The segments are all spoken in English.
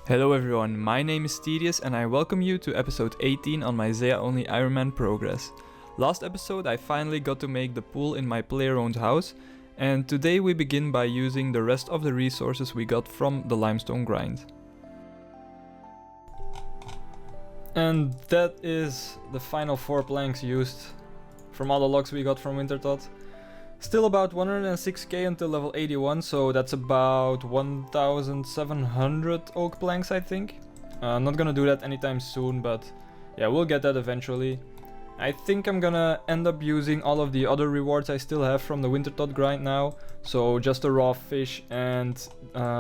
Hello everyone, my name is Tedious and I welcome you to episode 18 on my Zeah only Ironman progress. Last episode I finally got to make the pool in my player-owned house, and today we begin by using the rest of the resources we got from the limestone grind. And that is the final 4 planks used from all the logs we got from Wintertot. Still about 106k until level 81, so that's about 1700 oak planks I think. I'm not gonna do that anytime soon, but yeah, we'll get that eventually. I think I'm gonna end up using all of the other rewards I still have from the Wintertot grind now. So just a raw fish and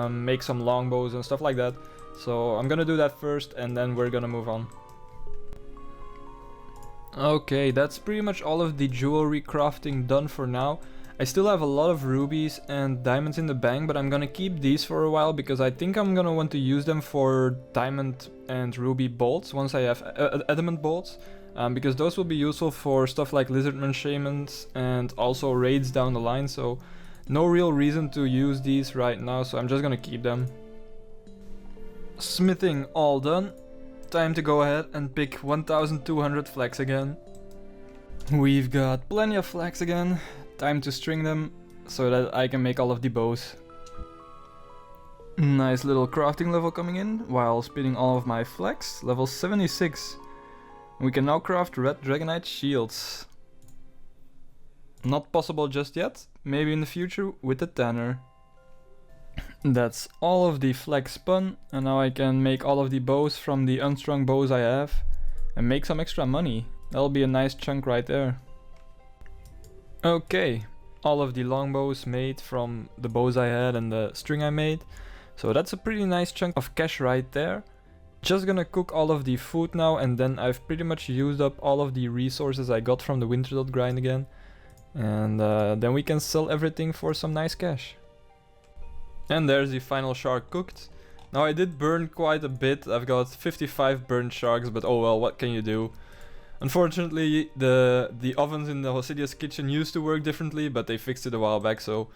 make some longbows and stuff like that. So I'm gonna do that first and then we're gonna move on. Okay, that's pretty much all of the jewelry crafting done for now. I still have a lot of rubies and diamonds in the bank, but I'm gonna keep these for a while because I think I'm gonna want to use them for diamond and ruby bolts once I have adamant bolts. Because those will be useful for stuff like lizardman shamans and also raids down the line, so no real reason to use these right now, so I'm just gonna keep them. Smithing all done. Time to go ahead and pick 1200 flax again. We've got plenty of flax again. Time to string them so that I can make all of the bows. Nice little crafting level coming in while spinning all of my flax. Level 76. We can now craft red dragonite shields. Not possible just yet, maybe in the future with the tanner. That's all of the flax spun, and now I can make all of the bows from the unstrung bows I have and make some extra money. That'll be a nice chunk right there. Okay, all of the longbows made from the bows I had and the string I made. So that's a pretty nice chunk of cash right there. Just gonna cook all of the food now, and then I've pretty much used up all of the resources I got from the Wintertot grind again. And then we can sell everything for some nice cash. And there's the final shark cooked. Now I did burn quite a bit. I've got 55 burned sharks, but oh well, what can you do? Unfortunately, the ovens in the Hosidia's kitchen used to work differently, but they fixed it a while back, so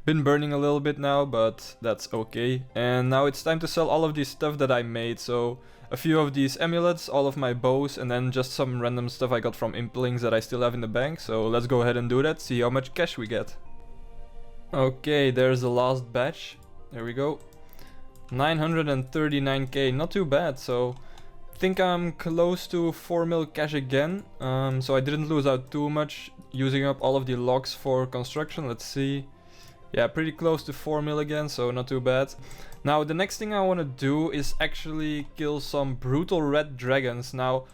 been burning a little bit now, but that's okay. And now it's time to sell all of the stuff that I made. So a few of these amulets, all of my bows, and then just some random stuff I got from implings that I still have in the bank. So let's go ahead and do that, see how much cash we get. Okay, there's the last batch. There we go. 939k, not too bad. So I think I'm close to 4 mil cash again. So I didn't lose out too much using up all of the logs for construction. Let's see. Yeah, pretty close to 4 mil again, so not too bad. Now the next thing I want to do is actually kill some brutal red dragons. Now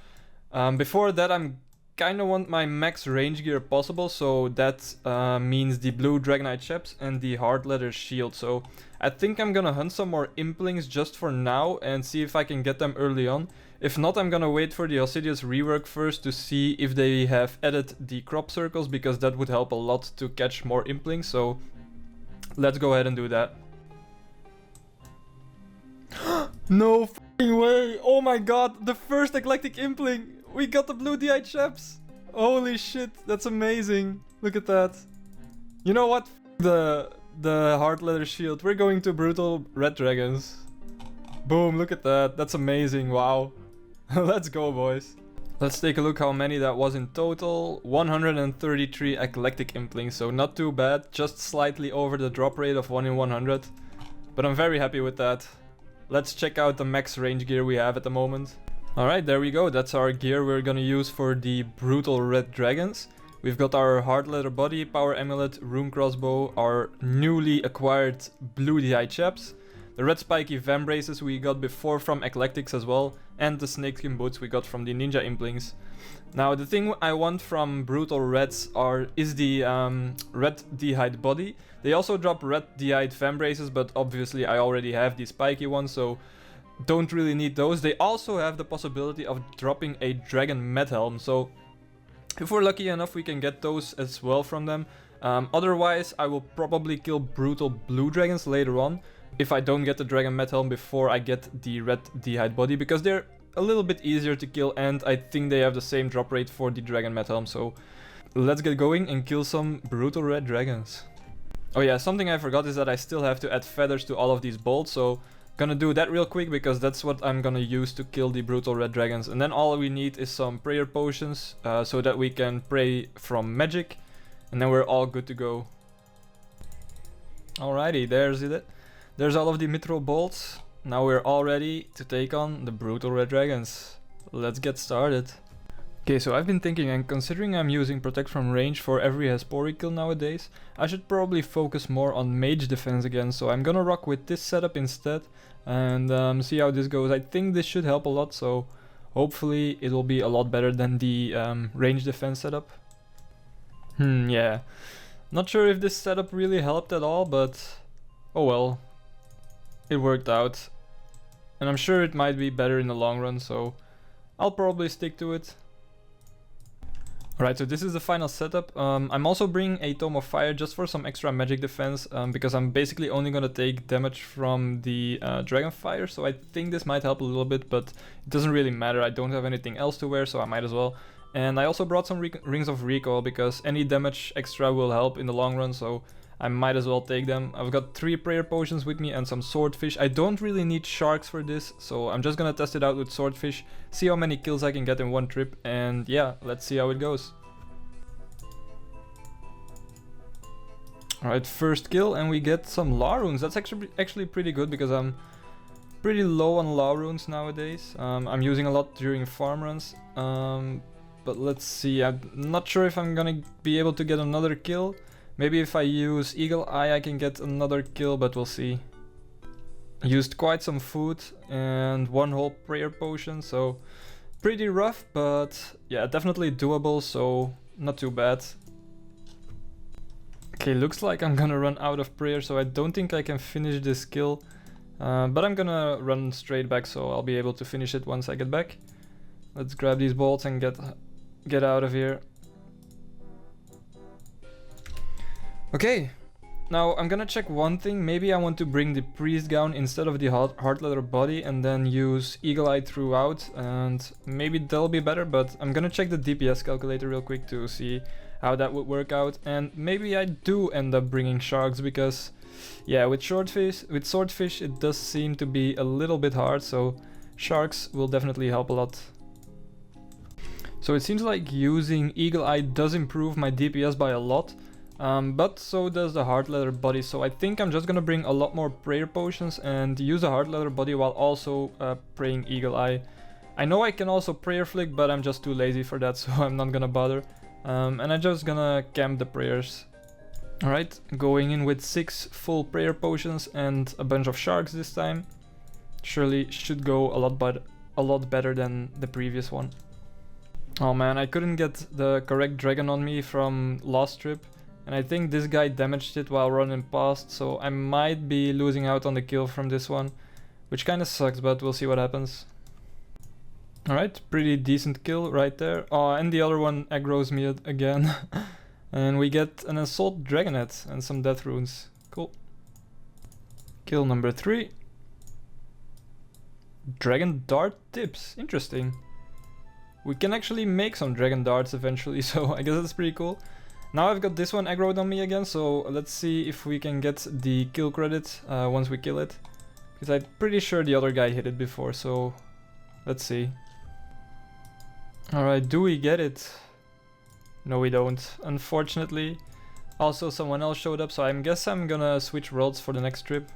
before that I'm kinda want my max range gear possible, so that means the blue dragonite chaps and the hard leather shield. So I think I'm gonna hunt some more implings just for now and see if I can get them early on. If not, I'm gonna wait for the Hosidia's rework first to see if they have added the crop circles, because that would help a lot to catch more implings. So let's go ahead and do that. No f***ing way! Oh my god, the first eclectic impling! We got the blue DI chaps! Holy shit, that's amazing! Look at that. You know what? The hard leather shield. We're going to brutal red dragons. Boom, look at that. That's amazing, wow. Let's go, boys. Let's take a look how many that was in total. 133 eclectic implings, so not too bad. Just slightly over the drop rate of 1 in 100. But I'm very happy with that. Let's check out the max range gear we have at the moment. Alright, there we go. That's our gear we're gonna use for the brutal red dragons. We've got our hard leather body, power amulet, rune crossbow, our newly acquired blue DI chaps, the red spiky vambraces we got before from eclectics as well, and the snakeskin boots we got from the ninja implings. Now the thing I want from brutal reds is the red d'hide body. They also drop red d'hide vambraces, but obviously I already have the spiky ones, so don't really need those. They also have the possibility of dropping a dragon med helm, so if we're lucky enough we can get those as well from them. Otherwise I will probably kill brutal blue dragons later on if I don't get the dragon med helm before I get the red d'hide body, because they're a little bit easier to kill and I think they have the same drop rate for the dragon med helm. So let's get going and kill some brutal red dragons. Oh yeah, something I forgot is that I still have to add feathers to all of these bolts, so Gonna do that real quick because that's what I'm gonna use to kill the brutal red dragons. And then all we need is some prayer potions so that we can pray from magic. And then we're all good to go. Alrighty, there's it. There's all of the mithril bolts. Now we're all ready to take on the brutal red dragons. Let's get started. Okay, so I've been thinking, and considering I'm using protect from range for every Hespori kill nowadays, I should probably focus more on mage defense again. So I'm gonna rock with this setup instead and see how this goes. I think this should help a lot, so hopefully it will be a lot better than the range defense setup. Yeah. Not sure if this setup really helped at all, but oh well. It worked out. And I'm sure it might be better in the long run, so I'll probably stick to it. Alright, so this is the final setup. I'm also bringing a Tome of Fire just for some extra magic defense, because I'm basically only gonna take damage from the Dragon Fire, so I think this might help a little bit, but it doesn't really matter. I don't have anything else to wear, so I might as well. And I also brought some Rings of Recoil, because any damage extra will help in the long run, so I might as well take them. I've got 3 prayer potions with me and some swordfish. I don't really need sharks for this, so I'm just gonna test it out with swordfish, see how many kills I can get in one trip, and yeah, let's see how it goes. Alright, first kill, and we get some law runes. That's actually pretty good, because I'm pretty low on law runes nowadays. I'm using a lot during farm runs, but let's see. I'm not sure if I'm gonna be able to get another kill. Maybe if I use Eagle Eye I can get another kill, but we'll see. Used quite some food and 1 whole prayer potion, so pretty rough, but yeah, definitely doable, so not too bad. Okay, looks like I'm gonna run out of prayer, so I don't think I can finish this kill. But I'm gonna run straight back, so I'll be able to finish it once I get back. Let's grab these bolts and get out of here. Okay, now I'm gonna check one thing. Maybe I want to bring the priest gown instead of the heart leather body and then use eagle eye throughout, and maybe that'll be better, but I'm gonna check the DPS calculator real quick to see how that would work out, and maybe I do end up bringing sharks, because yeah, with swordfish it does seem to be a little bit hard, so sharks will definitely help a lot. So it seems like using eagle eye does improve my DPS by a lot. But so does the heart leather body, so I think I'm just gonna bring a lot more prayer potions and use the heart leather body while also praying eagle eye. I know I can also prayer flick, but I'm just too lazy for that, so I'm not gonna bother. And I'm just gonna camp the prayers. Alright, going in with 6 full prayer potions and a bunch of sharks this time. Surely should go a lot better than the previous one. Oh man, I couldn't get the correct dragon on me from last trip. And I think this guy damaged it while running past, so I might be losing out on the kill from this one, which kinda sucks, but we'll see what happens. Alright, pretty decent kill right there. Oh, and the other one aggroes me again. And we get an assault dragonet and some death runes. Cool. Kill number 3. Dragon dart tips, interesting. We can actually make some dragon darts eventually, so I guess that's pretty cool. Now I've got this one aggroed on me again, so let's see if we can get the kill credit once we kill it. Because I'm pretty sure the other guy hit it before, so let's see. Alright, do we get it? No, we don't, unfortunately. Also, someone else showed up, so I guess I'm gonna switch worlds for the next trip.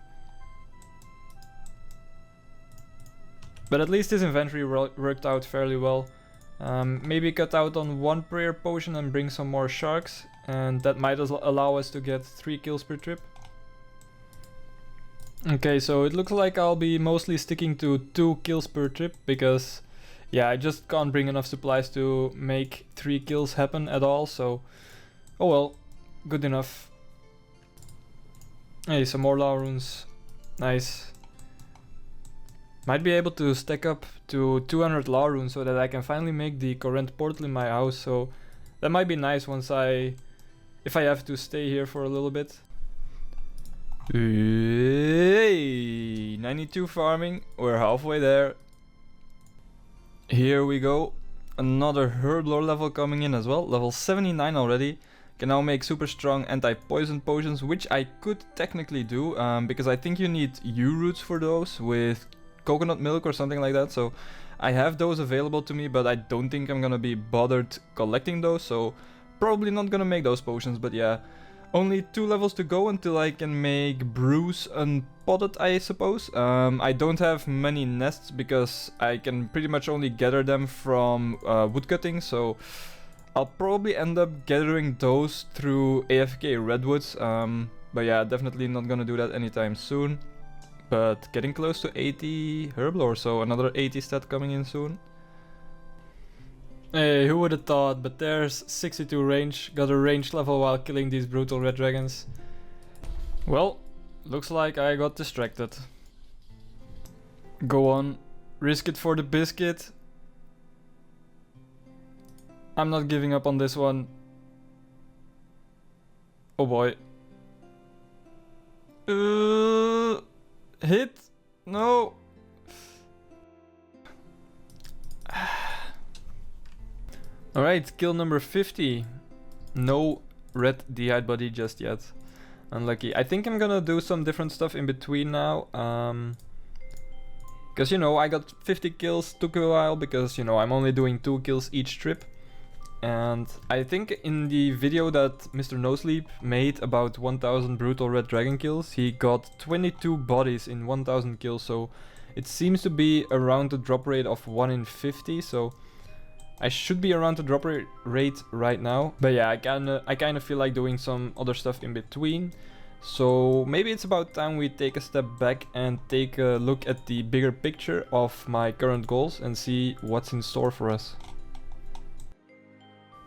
But at least his inventory worked out fairly well. Maybe cut out on 1 prayer potion and bring some more sharks, and that might allow us to get 3 kills per trip. Okay, so it looks like I'll be mostly sticking to 2 kills per trip, because yeah, I just can't bring enough supplies to make 3 kills happen at all, so oh well, good enough. Hey, some more law runes, nice. Might be able to stack up to 200 law runes so that I can finally make the current portal in my house, so that might be nice once if I have to stay here for a little bit. Hey, 92 farming, we're halfway there. Here we go, another herb lore level coming in as well, level 79 already. Can now make super strong anti-poison potions, which I could technically do, because I think you need U-roots for those with coconut milk or something like that. So I have those available to me, but I don't think I'm gonna be bothered collecting those, so probably not gonna make those potions. But yeah, only 2 levels to go until I can make brews unpotted, I suppose. I don't have many nests because I can pretty much only gather them from woodcutting, so I'll probably end up gathering those through AFK redwoods. But yeah, definitely not gonna do that anytime soon. But getting close to 80 herblore, so another 80 stat coming in soon. Hey, who would have thought, but there's 62 range, got a range level while killing these brutal red dragons. Well, looks like I got distracted. Go on, risk it for the biscuit. I'm not giving up on this one. Oh boy. Hit? No. Alright, kill number 50. No red D-hide body just yet. Unlucky. I think I'm gonna do some different stuff in between now. Because, you know, I got 50 kills, took a while because, you know, I'm only doing 2 kills each trip. And I think in the video that Mr. Nosleep made about 1000 brutal red dragon kills, he got 22 bodies in 1000 kills, so it seems to be around the drop rate of 1 in 50, so I should be around the drop rate right now. But yeah, I kinda feel like doing some other stuff in between. So maybe it's about time we take a step back and take a look at the bigger picture of my current goals and see what's in store for us.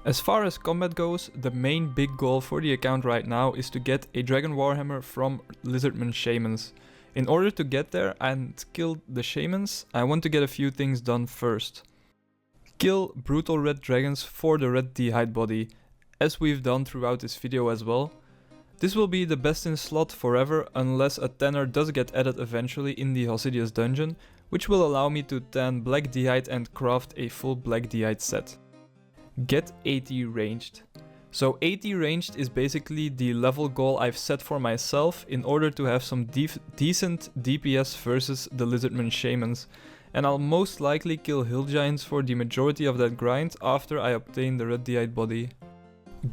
As far as combat goes, the main big goal for the account right now is to get a Dragon Warhammer from Lizardmen Shamans. In order to get there and kill the Shamans, I want to get a few things done first. Kill brutal red dragons for the red D-hide body, as we've done throughout this video as well. This will be the best in slot forever unless a tanner does get added eventually in the Hosidius dungeon, which will allow me to tan black D-hide and craft a full black D-hide set. Get 80 ranged. So 80 ranged is basically the level goal I've set for myself in order to have some decent DPS versus the Lizardmen Shamans, and I'll most likely kill hill giants for the majority of that grind after I obtain the red D-hide body.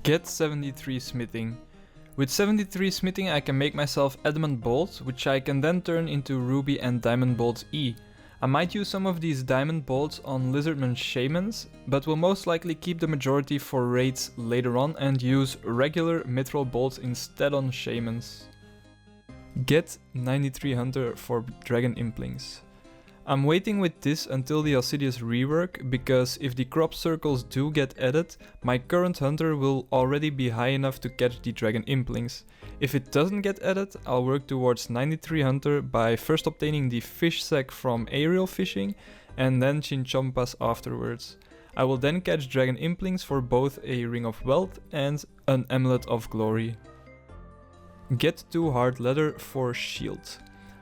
Get 73 smithing. With 73 smithing I can make myself adamant bolts, which I can then turn into ruby and diamond bolts E. I might use some of these diamond bolts on Lizardmen Shamans, but will most likely keep the majority for raids later on and use regular mithril bolts instead on Shamans. Get 93 Hunter for Dragon Implings. I'm waiting with this until the Alcidius rework, because if the crop circles do get added, my current hunter will already be high enough to catch the Dragon Implings. If it doesn't get added, I'll work towards 93 Hunter by first obtaining the fish sack from aerial fishing and then Chinchompas afterwards. I will then catch Dragon Implings for both a Ring of Wealth and an Amulet of Glory. Get 2 hard leather for shield.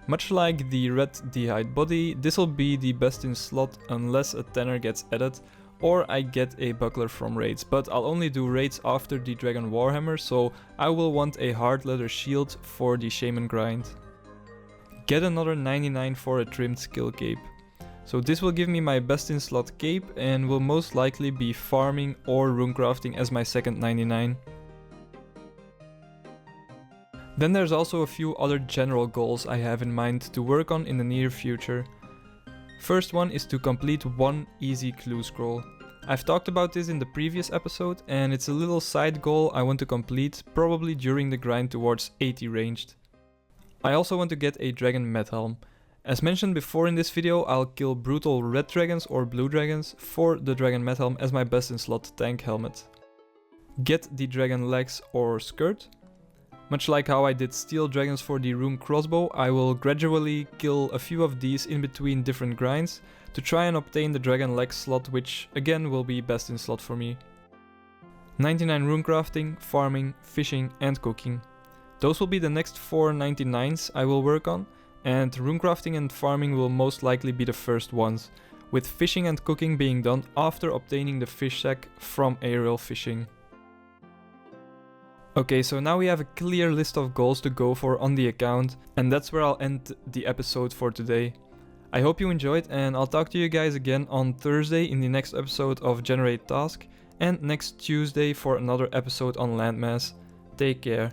Much like the red D-hide body, this will be the best in slot unless a tanner gets added or I get a buckler from raids, but I'll only do raids after the Dragon Warhammer, so I will want a hard leather shield for the Shaman grind. Get another 99 for a trimmed skill cape. So this will give me my best in slot cape and will most likely be farming or runecrafting as my second 99. Then there's also a few other general goals I have in mind to work on in the near future. First one is to complete one easy clue scroll. I've talked about this in the previous episode and it's a little side goal I want to complete probably during the grind towards 80 ranged. I also want to get a dragon med helm. As mentioned before in this video, I'll kill brutal red dragons or blue dragons for the dragon med helm as my best in slot tank helmet. Get the dragon legs or skirt. Much like how I did steel dragons for the rune crossbow, I will gradually kill a few of these in between different grinds to try and obtain the dragon leg slot, which again will be best in slot for me. 99 runecrafting, farming, fishing and cooking. Those will be the next 4 99s I will work on, and runecrafting and farming will most likely be the first ones, with fishing and cooking being done after obtaining the fish sack from aerial fishing. Okay, so now we have a clear list of goals to go for on the account, and that's where I'll end the episode for today. I hope you enjoyed, and I'll talk to you guys again on Thursday in the next episode of Generate Task, and next Tuesday for another episode on Landmass. Take care.